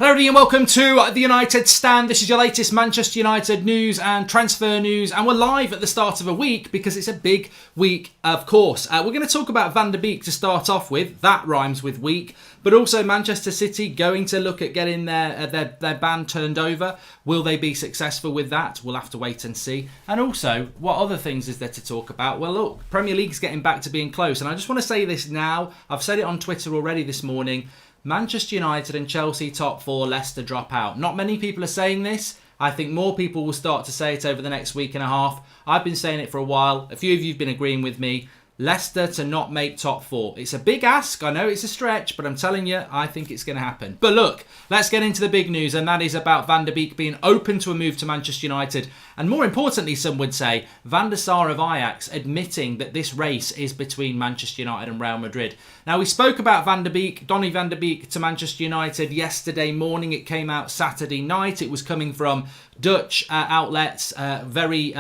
Hello everybody and welcome to the United Stand. This is your latest Manchester United news and transfer news, and we're live at the start of a week because it's a big week, of course. We're going to talk about Van der Beek to start off with. That rhymes with week. But also Manchester City going to look at getting their ban turned over. Will they be successful with that? We'll have to wait and see. And also, what other things is there to talk about? Well, look, Premier League's getting back to being close. And I just want to say this now. I've said it on Twitter already this morning. Manchester United and Chelsea top four, Leicester drop out. Not many people are saying this. I think more people will start to say it over the next week and a half. I've been saying it for a while. A few of you have been agreeing with me. Leicester to not make top four. It's a big ask. I know it's a stretch, but I'm telling you, I think it's going to happen. But look, let's get into the big news, and that is about Van der Beek being open to a move to Manchester United. And more importantly, some would say, Van der Sar of Ajax admitting that this race is between Manchester United and Real Madrid. Now, we spoke about Van der Beek, Donny Van der Beek to Manchester United yesterday morning. It came out Saturday night. It was coming from Dutch outlets, very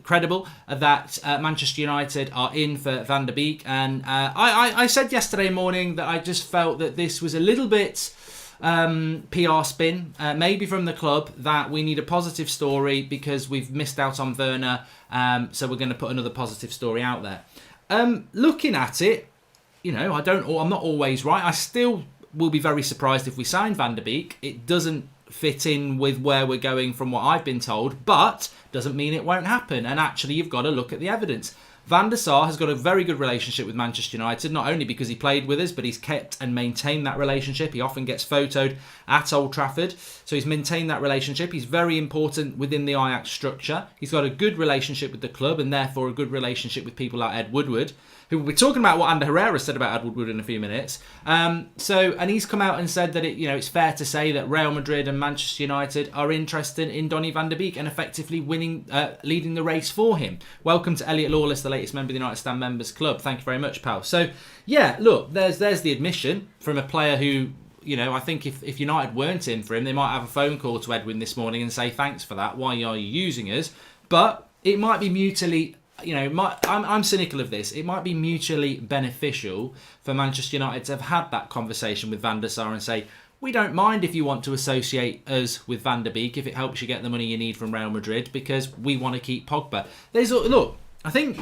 credible, that Manchester United are in for Van der Beek. And I said yesterday morning that I just felt that this was a little bit PR spin, maybe from the club, that we need a positive story because we've missed out on Werner, so we're going to put another positive story out there. Looking at it, you know, I'm not always right. I still will be very surprised if we sign Van der Beek. It doesn't fit in with where we're going from what I've been told, but doesn't mean it won't happen. And actually, you've got to look at the evidence. Van der Sar has got a very good relationship with Manchester United, not only because he played with us, but he's kept and maintained that relationship. He often gets photoed at Old Trafford, so he's maintained that relationship. He's very important within the Ajax structure. He's got a good relationship with the club and therefore a good relationship with people like Ed Woodward, who will be talking about what Herrera said about Ed Woodward in a few minutes. And he's come out and said that it's fair to say that Real Madrid and Manchester United are interested in Donny Van der Beek and effectively leading the race for him. Welcome to Elliot Lawless, the latest member of the United Stand Members Club. Thank you very much, pal. So, yeah, look, there's the admission from a player who, I think if United weren't in for him, they might have a phone call to Edwin this morning and say, thanks for that, why are you using us? But it might be mutually, I'm cynical of this. It might be mutually beneficial for Manchester United to have had that conversation with Van der Sar and say, we don't mind if you want to associate us with Van der Beek if it helps you get the money you need from Real Madrid, because we want to keep Pogba. Look, I think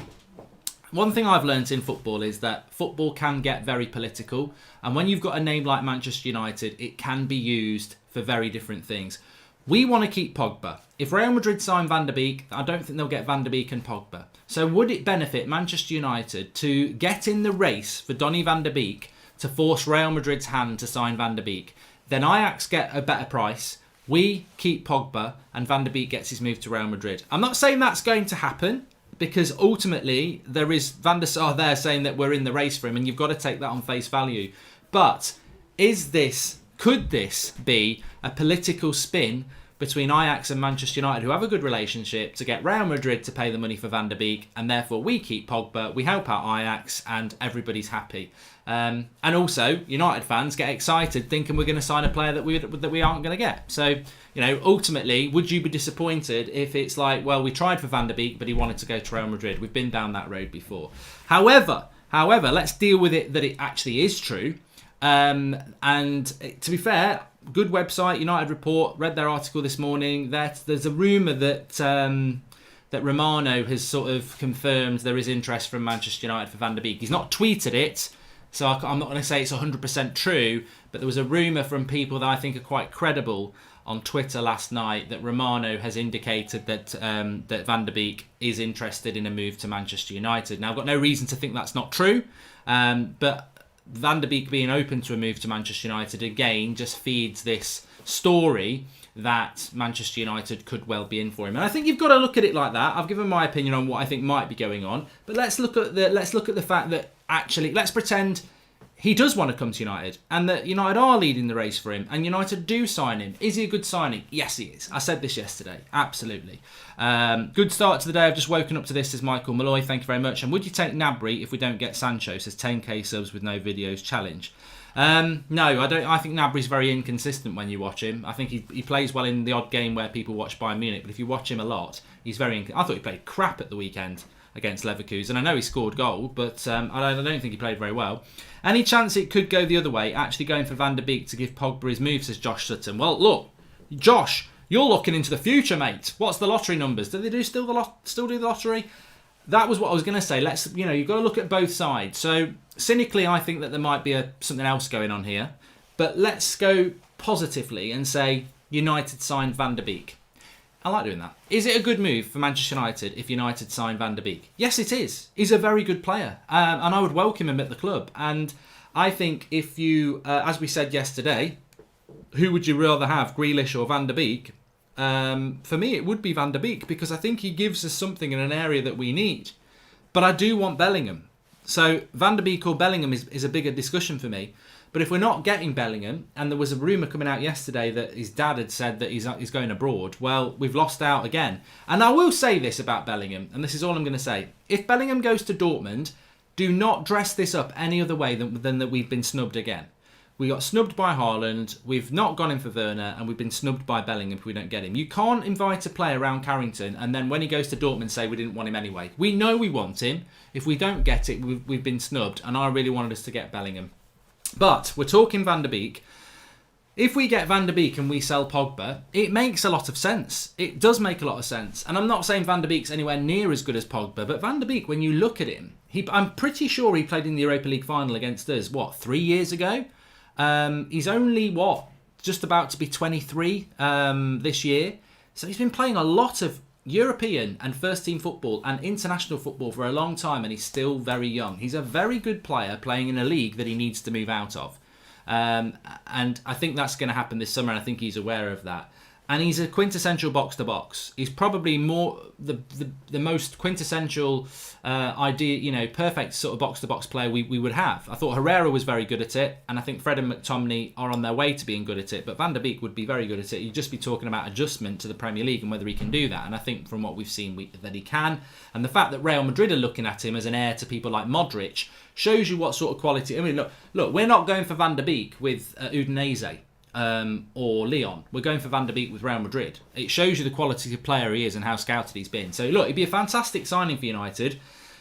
one thing I've learnt in football is that football can get very political, and when you've got a name like Manchester United, it can be used for very different things. We want to keep Pogba. If Real Madrid sign Van der Beek, I don't think they'll get Van der Beek and Pogba. So would it benefit Manchester United to get in the race for Donny Van der Beek to force Real Madrid's hand to sign Van der Beek? Then Ajax get a better price, we keep Pogba, and Van der Beek gets his move to Real Madrid. I'm not saying that's going to happen, because ultimately there is Van der Sar there saying that we're in the race for him, and you've got to take that on face value. But could this be a political spin between Ajax and Manchester United, who have a good relationship, to get Real Madrid to pay the money for Van der Beek, and therefore we keep Pogba, we help out Ajax, and everybody's happy? And also, United fans get excited thinking we're going to sign a player that we aren't going to get. So, ultimately, would you be disappointed if it's like, well, we tried for Van der Beek, but he wanted to go to Real Madrid? We've been down that road before. However, let's deal with it that it actually is true. And to be fair, good website, United Report, read their article this morning. There's a rumour that Romano has sort of confirmed there is interest from Manchester United for Van der Beek. He's not tweeted it, so I'm not going to say it's 100% true, but there was a rumour from people that I think are quite credible on Twitter last night that Romano has indicated that Van der Beek is interested in a move to Manchester United. Now, I've got no reason to think that's not true, but Van der Beek being open to a move to Manchester United again just feeds this story that Manchester United could well be in for him. And I think you've got to look at it like that. I've given my opinion on what I think might be going on, but let's look at the fact that actually, let's pretend he does want to come to United and that United are leading the race for him and United do sign him. Is he a good signing? Yes, he is. I said this yesterday. Absolutely. Good start to the day. I've just woken up to this, says Michael Malloy. Thank you very much. And would you take Gnabry if we don't get Sancho? Says 10k subs with no videos challenge. No, I don't. I think Gnabry's very inconsistent when you watch him. I think he plays well in the odd game where people watch Bayern Munich, but if you watch him a lot, he's very. I thought he played crap at the weekend. against Leverkusen. I know he scored goal, but I don't think he played very well. Any chance it could go the other way, actually going for Van der Beek to give Pogba his move, says Josh Sutton. Well, look, Josh, you're looking into the future, mate. What's the lottery numbers? Do they do still do the lottery? That was what I was going to say. You've got to look at both sides. So cynically, I think that there might be something else going on here. But let's go positively and say United signed Van der Beek. I like doing that. Is it a good move for Manchester United if United sign Van der Beek? Yes, it is. He's a very good player. And I would welcome him at the club. And I think if you, as we said yesterday, who would you rather have, Grealish or Van der Beek? For me, it would be Van der Beek because I think he gives us something in an area that we need. But I do want Bellingham. So Van der Beek or Bellingham is a bigger discussion for me. But if we're not getting Bellingham, and there was a rumour coming out yesterday that his dad had said that he's going abroad, well, we've lost out again. And I will say this about Bellingham, and this is all I'm going to say. If Bellingham goes to Dortmund, do not dress this up any other way than that we've been snubbed again. We got snubbed by Haaland, we've not gone in for Werner, and we've been snubbed by Bellingham if we don't get him. You can't invite a player around Carrington and then when he goes to Dortmund say we didn't want him anyway. We know we want him. If we don't get it, we've been snubbed, and I really wanted us to get Bellingham. But we're talking Van der Beek. If we get Van der Beek and we sell Pogba, it makes a lot of sense. It does make a lot of sense. And I'm not saying Van der Beek's anywhere near as good as Pogba, but Van der Beek, when you look at him, I'm pretty sure he played in the Europa League final against us, 3 years ago? He's only, just about to be 23 this year. So he's been playing a lot of European and first team football and international football for a long time, and he's still very young. He's a very good player playing in a league that he needs to move out of. And I think that's going to happen this summer, and I think he's aware of that. And he's a quintessential box-to-box. He's probably more the most quintessential idea, perfect sort of box-to-box player we would have. I thought Herrera was very good at it, and I think Fred and McTominay are on their way to being good at it. But Van der Beek would be very good at it. You'd just be talking about adjustment to the Premier League and whether he can do that. And I think from what we've seen that he can. And the fact that Real Madrid are looking at him as an heir to people like Modric shows you what sort of quality. I mean, look, we're not going for Van der Beek with Udinese. Or Leon. We're going for Van der Beek with Real Madrid. It shows you the quality of player he is and how scouted he's been. So look, it'd be a fantastic signing for United.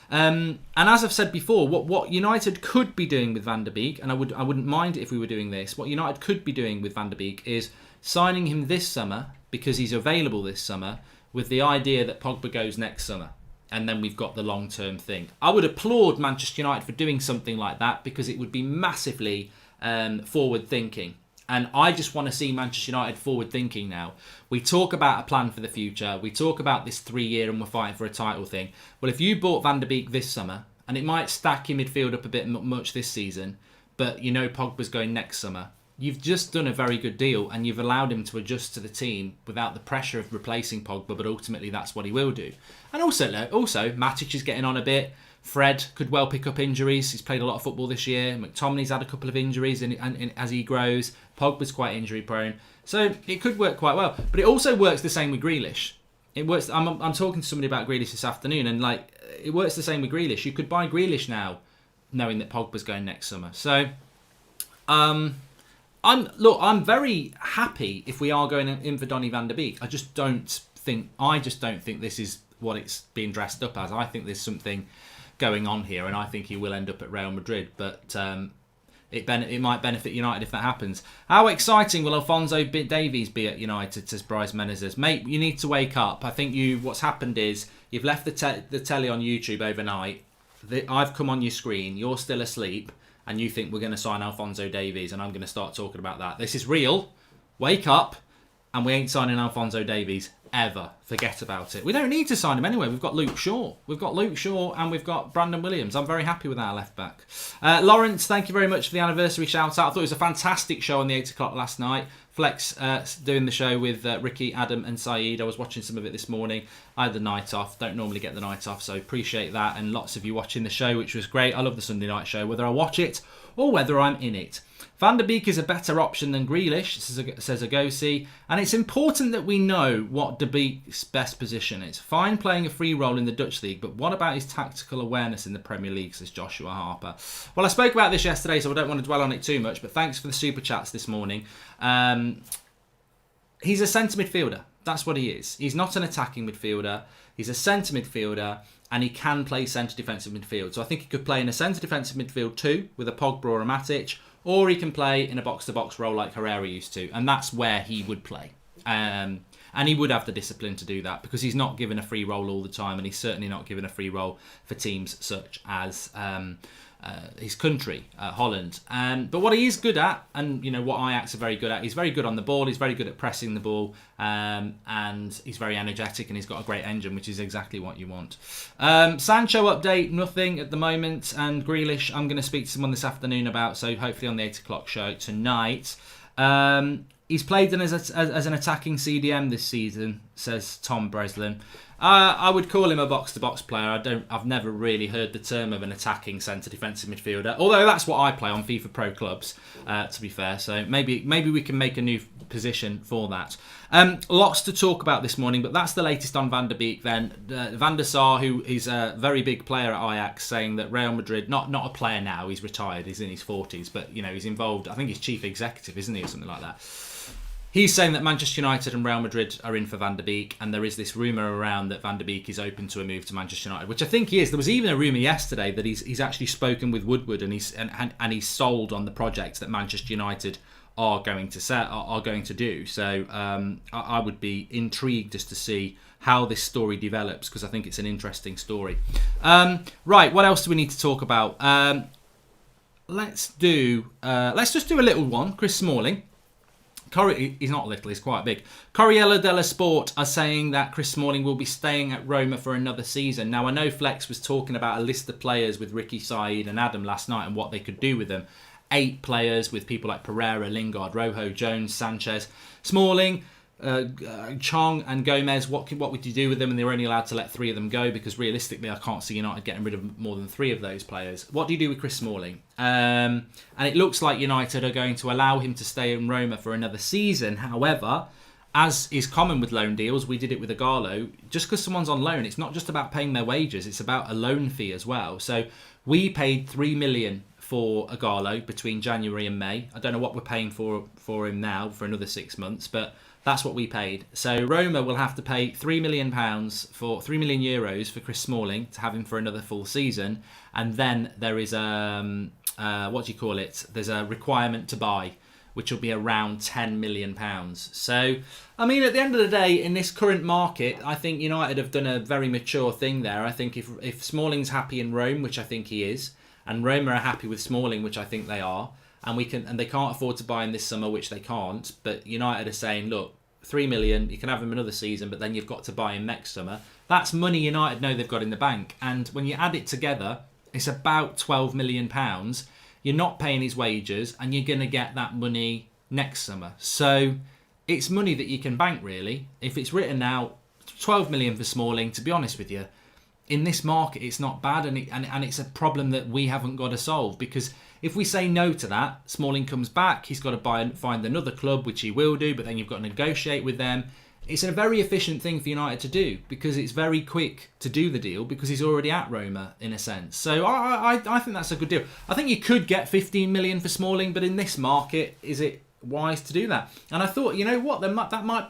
And as I've said before, what United could be doing with Van der Beek, and I wouldn't mind it if we were doing this, what United could be doing with Van der Beek is signing him this summer because he's available this summer with the idea that Pogba goes next summer. And then we've got the long-term thing. I would applaud Manchester United for doing something like that because it would be massively forward-thinking. And I just want to see Manchester United forward-thinking now. We talk about a plan for the future. We talk about this 3-year and we're fighting for a title thing. Well, if you bought Van der Beek this summer, and it might stack your midfield up a bit much this season, but Pogba's going next summer, you've just done a very good deal and you've allowed him to adjust to the team without the pressure of replacing Pogba, but ultimately that's what he will do. And also Matic is getting on a bit. Fred could well pick up injuries. He's played a lot of football this year. McTominay's had a couple of injuries as he grows. Pogba's quite injury prone. So it could work quite well. But it also works the same with Grealish. It works. I'm talking to somebody about Grealish this afternoon, and it works the same with Grealish. You could buy Grealish now, knowing that Pogba's going next summer. So I'm very happy if we are going in for Donny van der Beek. I just don't think this is what it's being dressed up as. I think there's something going on here, and I think he will end up at Real Madrid, but it might benefit United if that happens. How exciting will Alphonso Davies be at United, says Bryce Menezes. Mate, you need to wake up. I think what's happened is you've left the telly on YouTube overnight. I've come on your screen, you're still asleep, and you think we're going to sign Alphonso Davies, and I'm going to start talking about that. This is real. Wake up, and we ain't signing Alphonso Davies ever. Forget about it. We don't need to sign him anyway. We've got Luke Shaw. And we've got Brandon Williams. I'm very happy with our left back. Lawrence, thank you very much for the anniversary shout out. I thought it was a fantastic show on the 8 o'clock last night. Flex doing the show with Ricky, Adam and Saeed. I was watching some of it this morning. I had the night off. Don't normally get the night off, so appreciate that. And lots of you watching the show, which was great. I love the Sunday night show, whether I watch it or whether I'm in it. Van der Beek is a better option than Grealish, says Agosi, and it's important that we know what de Beek's best position is. Fine playing a free role in the Dutch League, but what about his tactical awareness in the Premier League, says Joshua Harper. Well, I spoke about this yesterday, so I don't want to dwell on it too much, but thanks for the super chats this morning. He's a centre midfielder. That's what he is. He's not an attacking midfielder. He's a centre midfielder. and he can play centre defensive midfield. So I think he could play in a centre defensive midfield too, with a Pogba or a Matic, or he can play in a box-to-box role like Herrera used to, and that's where he would play. And he would have the discipline to do that, because he's not given a free role all the time, and he's certainly not given a free role for teams such as his country, Holland. But what he is good at, and what Ajax are very good at, he's very good on the ball, he's very good at pressing the ball, and he's very energetic, and he's got a great engine, which is exactly what you want. Sancho update, nothing at the moment, and Grealish, I'm going to speak to someone this afternoon about, so hopefully on the 8 o'clock show tonight. He's played as an attacking CDM this season, says Tom Breslin. I would call him a box-to-box player. I've never really heard the term of an attacking centre defensive midfielder, although that's what I play on FIFA Pro Clubs, to be fair. So maybe we can make a new position for that. Lots to talk about this morning, but that's the latest on Van der Beek then. Van der Sar, who is a very big player at Ajax, saying that Real Madrid, not a player now, he's retired, he's in his 40s, but he's involved, I think he's chief executive, isn't he, or something like that. He's saying that Manchester United and Real Madrid are in for Van der Beek, and there is this rumour around that Van der Beek is open to a move to Manchester United, which I think he is. There was even a rumour yesterday that he's actually spoken with Woodward, and he's sold on the project that Manchester United are going to do. So I would be intrigued just to see how this story develops, because I think it's an interesting story. Right, what else do we need to talk about? Let's just do a little one. Chris Smalling. He's not little, he's quite big. Corriere dello Sport are saying that Chris Smalling will be staying at Roma for another season. Now, I know Flex was talking about a list of players with Ricky, Said and Adam last night and what they could do with them. 8 players with people like Pereira, Lingard, Rojo, Jones, Sanchez, Smalling, Chong and Gomez. What would you do with them? And they were only allowed to let 3 of them go, because realistically I can't see United getting rid of more than 3 of those players. What do you do with Chris Smalling? And it looks like United are going to allow him to stay in Roma for another season. However, as is common with loan deals, we did it with Agallo. Just because someone's on loan, it's not just about paying their wages, it's about a loan fee as well. So we paid 3 million for Agallo between January and May. I don't know what we're paying for him now for another 6 months, but that's what we paid. So Roma will have to pay €3 million for €3 million for Chris Smalling to have him for another full season, and then there is there's a requirement to buy, which will be around £10 million. So, I mean, at the end of the day, in this current market, I think United have done a very mature thing there. I think if Smalling's happy in Rome, which I think he is, and Roma are happy with Smalling, which I think they are, and they can't afford to buy him this summer, which they can't, but United are saying, look, 3 million, you can have him another season, but then you've got to buy him next summer. That's money United know they've got in the bank, and when you add it together, it's about £12 million. You're not paying his wages, and you're going to get that money next summer. So it's money that you can bank, really. If it's written out, 12 million for Smalling, to be honest with you, in this market, it's not bad, and it's a problem that we haven't got to solve, because if we say no to that, Smalling comes back, he's got to find another club, which he will do, but then you've got to negotiate with them. It's a very efficient thing for United to do, because it's very quick to do the deal, because he's already at Roma, in a sense. So I think that's a good deal. I think you could get 15 million for Smalling, but in this market, is it wise to do that? And I thought, you know what, there might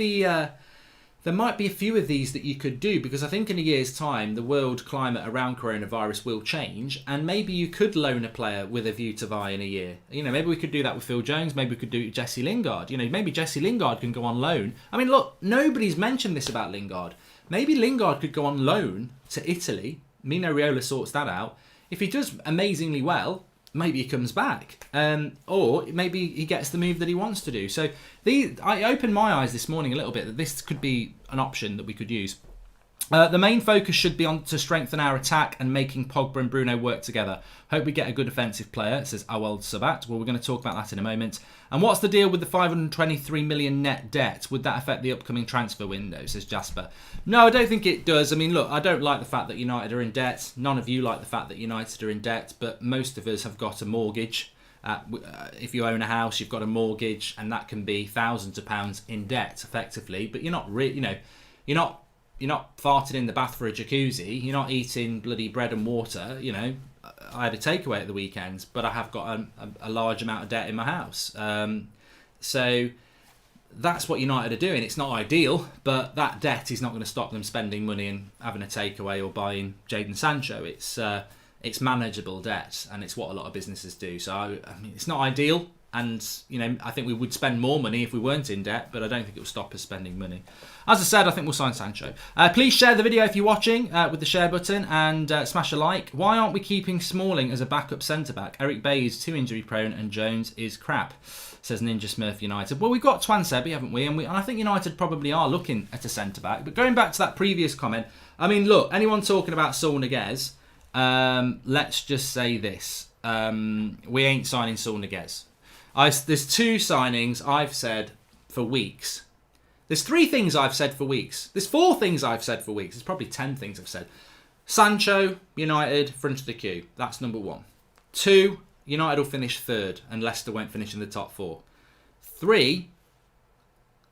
be a few of these that you could do, because I think in a year's time, the world climate around coronavirus will change, and maybe you could loan a player with a view to buy in a year. Maybe we could do that with Phil Jones. Maybe we could do it with Jesse Lingard. Maybe Jesse Lingard can go on loan. I mean, look, nobody's mentioned this about Lingard. Maybe Lingard could go on loan to Italy. Mino Raiola sorts that out. If he does amazingly well, maybe he comes back, or maybe he gets the move that he wants to do. So I opened my eyes this morning a little bit that this could be an option that we could use. The main focus should be on to strengthen our attack and making Pogba and Bruno work together. Hope we get a good offensive player, says Awal Sabat. Well, we're going to talk about that in a moment. And what's the deal with the 523 million net debt? Would that affect the upcoming transfer window, says Jasper? No, I don't think it does. I mean, look, I don't like the fact that United are in debt. None of you like the fact that United are in debt, but most of us have got a mortgage. If you own a house, you've got a mortgage, and that can be thousands of pounds in debt, effectively. But you're not you're not farting in the bath for a jacuzzi. You're not eating bloody bread and water. I had a takeaway at the weekends, but I have got a large amount of debt in my house. So that's what United are doing. It's not ideal, but that debt is not going to stop them spending money and having a takeaway or buying Jadon Sancho. It's manageable debt, and it's what a lot of businesses do. So I mean, it's not ideal, and I think we would spend more money if we weren't in debt, but I don't think it will stop us spending money. As I said, I think we'll sign Sancho. Please share the video if you're watching with the share button, and smash a like. Why aren't we keeping Smalling as a backup centre-back? Eric Bailly is too injury prone and Jones is crap, says Ninja Smurf United. Well, we've got Twan Sebi, haven't we? And I think United probably are looking at a centre-back. But going back to that previous comment, I mean, look, anyone talking about Saul Niguez, let's just say this. We ain't signing Saul Niguez. There's 2 signings I've said for weeks. There's 3 things I've said for weeks. There's 4 things I've said for weeks. There's probably 10 things I've said. Sancho, United, front of the queue. That's number 1. 2, United will finish 3rd and Leicester won't finish in the top 4. 3,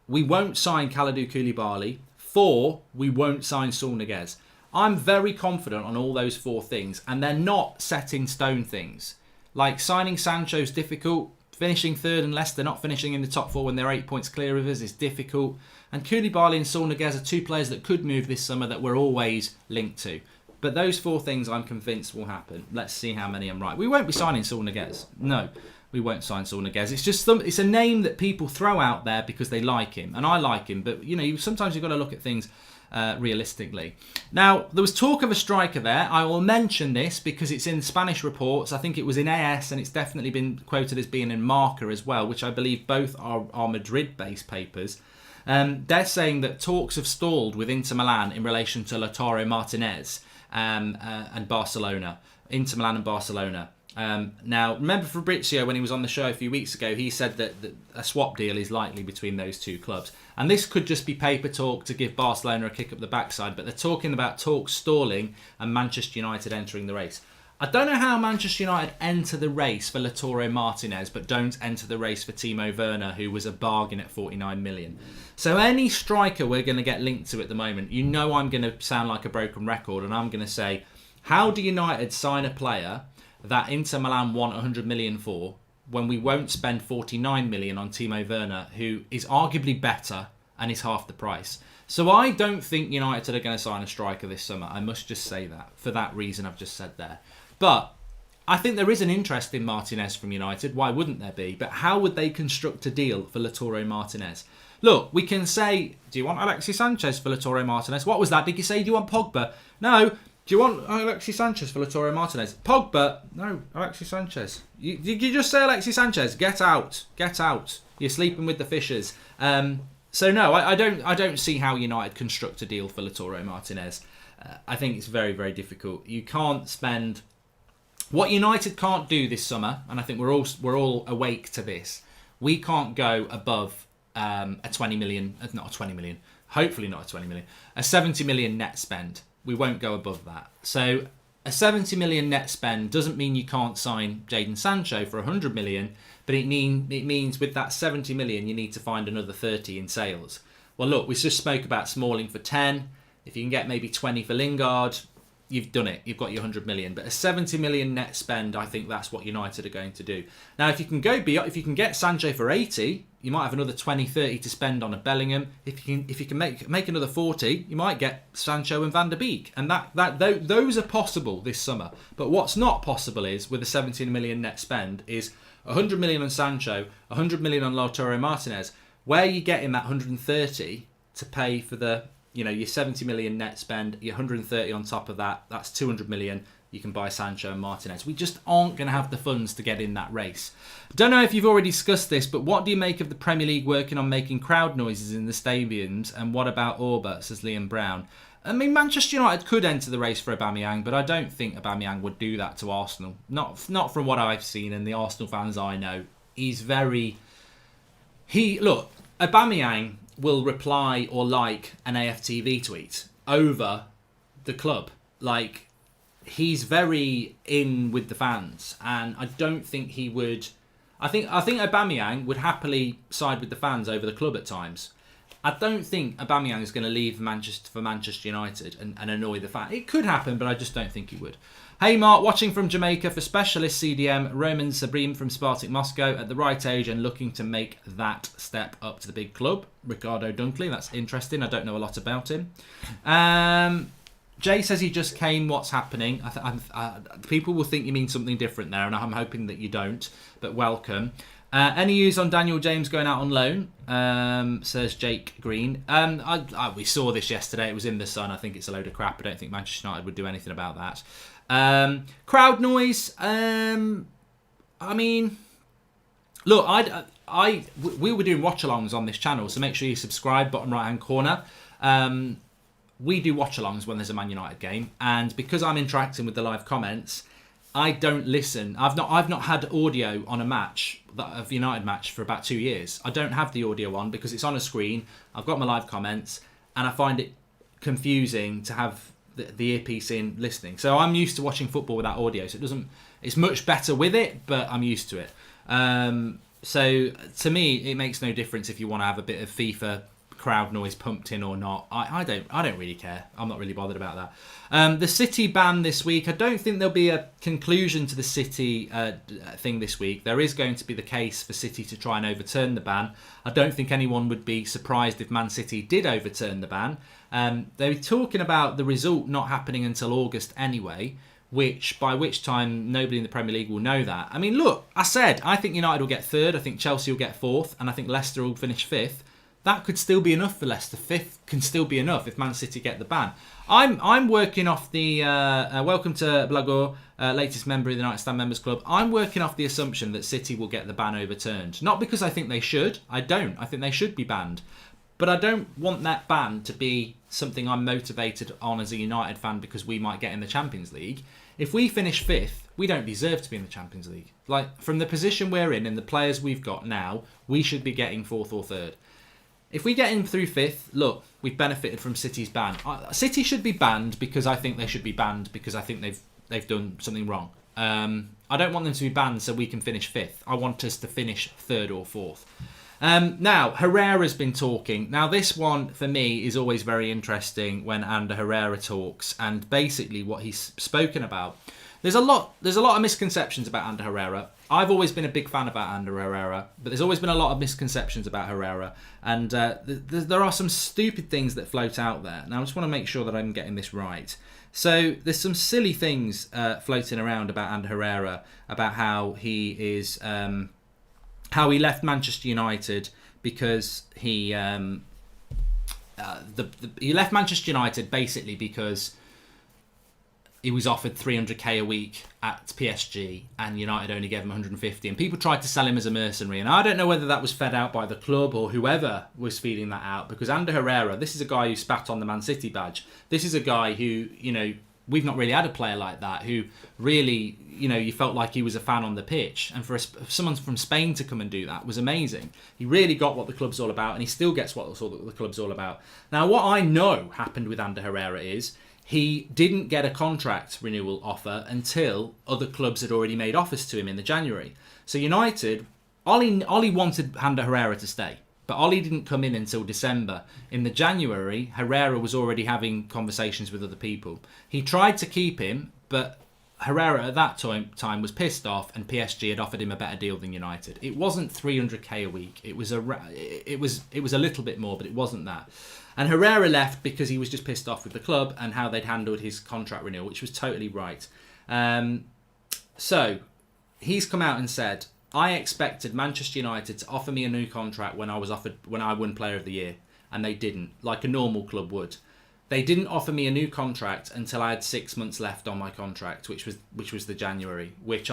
we won't sign Kalidou Koulibaly. 4, we won't sign Saul Niguez. I'm very confident on all those 4 things, and they're not set in stone things. Like signing Sancho's difficult. Finishing 3rd and Leicester not finishing in the top 4 when they're 8 points clear of us is difficult. And Koulibaly and Saul Niguez are 2 players that could move this summer that we're always linked to. But those 4 things I'm convinced will happen. Let's see how many I'm right. We won't be signing Saul Niguez. No, we won't sign Saul Niguez. It's just it's a name that people throw out there because they like him. And I like him. But, sometimes you've got to look at things realistically. Now, there was talk of a striker there. I will mention this because it's in Spanish reports. I think it was in AS and it's definitely been quoted as being in Marca as well, which I believe both are Madrid-based papers. They're saying that talks have stalled with Inter Milan in relation to Lautaro Martinez and Barcelona. Inter Milan and Barcelona. Now, remember Fabrizio, when he was on the show a few weeks ago, he said that a swap deal is likely between those 2 clubs. And this could just be paper talk to give Barcelona a kick up the backside, but they're talking about talks stalling and Manchester United entering the race. I don't know how Manchester United enter the race for Lautaro Martinez, but don't enter the race for Timo Werner, who was a bargain at 49 million. So any striker we're going to get linked to at the moment, I'm going to sound like a broken record, and I'm going to say, how do United sign a player that Inter Milan want 100 million for when we won't spend 49 million on Timo Werner, who is arguably better and is half the price? So I don't think United are going to sign a striker this summer. I must just say that for that reason I've just said there. But I think there is an interest in Martinez from United. Why wouldn't there be? But how would they construct a deal for Lautaro Martinez? Look, we can say, do you want Alexis Sanchez for Lautaro Martinez? What was that? Did you say, do you want Pogba? No. Do you want Alexis Sanchez for Lautaro Martinez? Pogba? No, Alexis Sanchez. You just say Alexis Sanchez. Get out. Get out. You're sleeping with the fishes. So no, I don't see how United construct a deal for Lautaro Martinez. I think it's very, very difficult. You can't spend what United can't do this summer, and I think we're all awake to this. We can't go above a 20 million, not a 20 million, hopefully not a 20 million, a 70 million net spend. We won't go above that. So a 70 million net spend doesn't mean you can't sign Jadon Sancho for 100 million, but it means with that 70 million you need to find another 30 in sales. Well, look, we just spoke about Smalling for 10. If you can get maybe 20 for Lingard, you've done it. You've got your 100 million. But a 70 million net spend, I think that's what United are going to do. Now, if you can get Sancho for 80, you might have another 20, 30 to spend on a Bellingham. If you can make another 40, you might get Sancho and Van der Beek. And those are possible this summer. But what's not possible is, with a 17 million net spend, is 100 million on Sancho, 100 million on Lautaro Martinez. Where are you getting that 130 to pay for the your 70 million net spend, your 130 on top of that, that's 200 million. You can buy Sancho and Martinez. We just aren't going to have the funds to get in that race. Don't know if you've already discussed this, but what do you make of the Premier League working on making crowd noises in the stadiums? And what about Orba, says Liam Brown. I mean, Manchester United could enter the race for Aubameyang, but I don't think Aubameyang would do that to Arsenal. Not from what I've seen and the Arsenal fans I know. Look, Aubameyang will reply or like an AFTV tweet over the club. Like, he's very in with the fans, and I don't think he would. I think Aubameyang would happily side with the fans over the club at times. I don't think Aubameyang is going to leave Manchester United and annoy the fan. It could happen, but I just don't think he would. Hey Mark, watching from Jamaica for specialist CDM Roman Sabrim from Spartak Moscow, at the right age and looking to make that step up to the big club. Ricardo Dunkley, that's interesting. I don't know a lot about him. Jay says he just came. What's happening? People will think you mean something different there, and I'm hoping that you don't, but welcome. Any news on Daniel James going out on loan? Says Jake Green. We saw this yesterday. It was in the Sun. I think it's a load of crap. I don't think Manchester United would do anything about that. Crowd noise. I mean, look, we were doing watch-alongs on this channel, so make sure you subscribe. Bottom right-hand corner. We do watch-alongs when there's a Man United game, and because I'm interacting with the live comments, I don't listen. I've not had audio on a match, a United match, for about 2 years. I don't have the audio on because it's on a screen. I've got my live comments, and I find it confusing to have the earpiece in listening. So I'm used to watching football without audio. So it's much better with it, but I'm used to it. So to me, it makes no difference if you want to have a bit of FIFA crowd noise pumped in or not. I don't really care. I'm not really bothered about that. The City ban this week. I don't think there'll be a conclusion to the City thing this week. There is going to be the case for City to try and overturn the ban. I don't think anyone would be surprised if Man City did overturn the ban. They were talking about the result not happening until August anyway, by which time nobody in the Premier League will know that. I mean, look, I think United will get third. I think Chelsea will get fourth, and I think Leicester will finish fifth. That could still be enough for Leicester. Fifth can still be enough if Man City get the ban. I'm working off the welcome to Blagor, latest member of the United Stand Members Club. I'm working off the assumption that City will get the ban overturned. Not because I think they should. I don't. I think they should be banned. But I don't want that ban to be something I'm motivated on as a United fan because we might get in the Champions League. If we finish fifth, we don't deserve to be in the Champions League. Like, from the position we're in and the players we've got now, we should be getting fourth or third. If we get in through fifth, look, we've benefited from City's ban. City should be banned because I think they should be banned because I think they've done something wrong. I don't want them to be banned so we can finish fifth. I want us to finish third or fourth. Now, Herrera's been talking. Now, this one, for me, is always very interesting when Ander Herrera talks and basically what he's spoken about. There's a lot of misconceptions about Ander Herrera. I've always been a big fan about Ander Herrera, but there's always been a lot of misconceptions about Herrera. And there are some stupid things that float out there. Now, I just want to make sure that I'm getting this right. So there's some silly things floating around about Ander Herrera, about how he is... how he left Manchester United because he left Manchester United basically because he was offered 300k a week at PSG and United only gave him 150, and people tried to sell him as a mercenary, and I don't know whether that was fed out by the club or whoever was feeding that out, because Ander Herrera, this is a guy who spat on the Man City badge. This is a guy who, we've not really had a player like that who really, you felt like he was a fan on the pitch. And for someone from Spain to come and do that was amazing. He really got what the club's all about, and he still gets what the club's all about. Now, what I know happened with Ander Herrera is he didn't get a contract renewal offer until other clubs had already made offers to him in the January. So United, Ollie wanted Ander Herrera to stay. But Ollie didn't come in until December. In the January, Herrera was already having conversations with other people. He tried to keep him, but Herrera at that time was pissed off, and PSG had offered him a better deal than United. It wasn't 300k a week. It was a little bit more, but it wasn't that. And Herrera left because he was just pissed off with the club and how they'd handled his contract renewal, which was totally right. So he's come out and said, I expected Manchester United to offer me a new contract when I won Player of the Year, and they didn't, like a normal club would. They didn't offer me a new contract until I had 6 months left on my contract, which was the January, which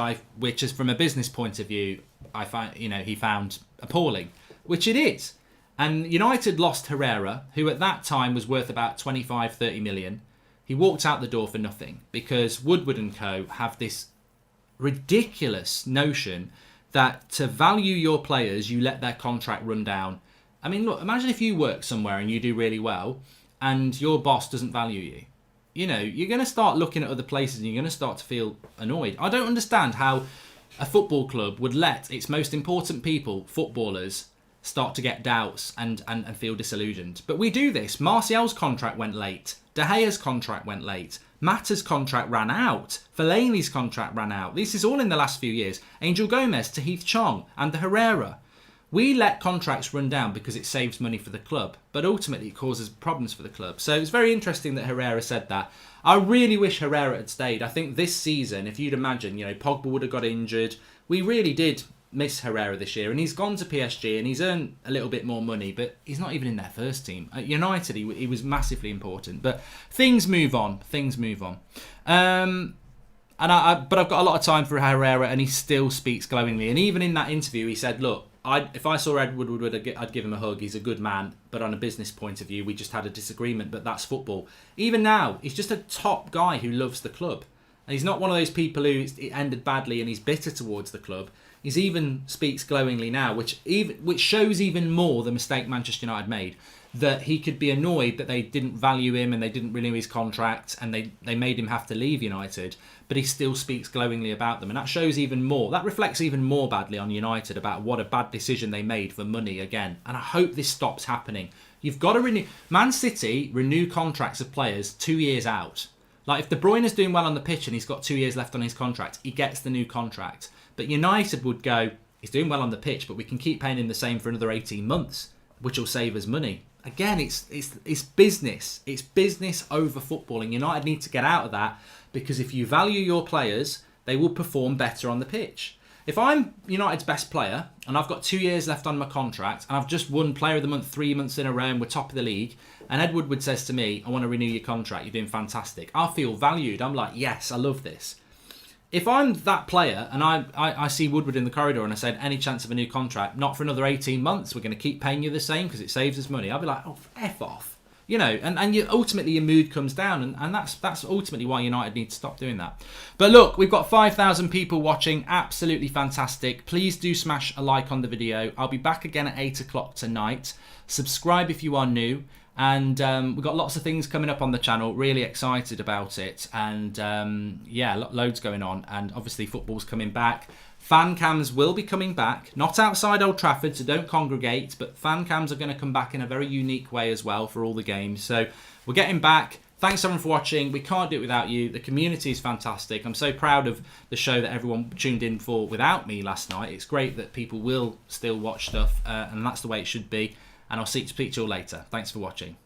is from a business point of view, I find he found appalling, which it is. And United lost Herrera, who at that time was worth about 25-30 million. He walked out the door for nothing because Woodward and Co have this ridiculous notion that to value your players, you let their contract run down. I mean, look, imagine if you work somewhere and you do really well and your boss doesn't value you. You're going to start looking at other places and you're going to start to feel annoyed. I don't understand how a football club would let its most important people, footballers, start to get doubts and feel disillusioned. But we do this. Martial's contract went late. De Gea's contract went late. Mata's contract ran out. Fellaini's contract ran out. This is all in the last few years. Angel Gomez, Tahith Chong and the Herrera. We let contracts run down because it saves money for the club, but ultimately it causes problems for the club. So it's very interesting that Herrera said that. I really wish Herrera had stayed. I think this season, if you'd imagine, Pogba would have got injured. We really did miss Herrera this year, and he's gone to PSG and he's earned a little bit more money, but he's not even in their first team. At United, he was massively important, but things move on. But I've got a lot of time for Herrera, and he still speaks glowingly. And even in that interview, he said, "Look, if I saw Ed Woodward, I'd give him a hug. He's a good man, but on a business point of view, we just had a disagreement. But that's football. Even now, he's just a top guy who loves the club. And he's not one of those people who it ended badly and he's bitter towards the club. He's even speaks glowingly now, which shows even more the mistake Manchester United made. That he could be annoyed that they didn't value him and they didn't renew his contract and they made him have to leave United, but he still speaks glowingly about them. And that shows even more, that reflects even more badly on United about what a bad decision they made for money again. And I hope this stops happening. You've got to renew. Man City renew contracts of players 2 years out. Like if De Bruyne is doing well on the pitch and he's got 2 years left on his contract, he gets the new contract. But United would go, he's doing well on the pitch, but we can keep paying him the same for another 18 months, which will save us money. Again, it's business. It's business over football, and United need to get out of that, because if you value your players, they will perform better on the pitch. If I'm United's best player and I've got 2 years left on my contract and I've just won Player of the Month 3 months in a row and we're top of the league, and Ed Woodward says to me, "I want to renew your contract, you're doing fantastic," I'll feel valued. I'm like, yes, I love this. If I'm that player and I see Woodward in the corridor and I said, "Any chance of a new contract? Not for another 18 months. We're going to keep paying you the same because it saves us money." I'll be like, "Oh, F off." Ultimately your mood comes down, and that's ultimately why United need to stop doing that. But look, we've got 5,000 people watching. Absolutely fantastic. Please do smash a like on the video. I'll be back again at 8 o'clock tonight. Subscribe if you are new. And we've got lots of things coming up on the channel. Really excited about it. And loads going on. And obviously football's coming back. Fan cams will be coming back. Not outside Old Trafford, so don't congregate. But fan cams are going to come back in a very unique way as well for all the games. So we're getting back. Thanks everyone for watching. We can't do it without you. The community is fantastic. I'm so proud of the show that everyone tuned in for without me last night. It's great that people will still watch stuff. And that's the way it should be. And I'll speak to you all later. Thanks for watching.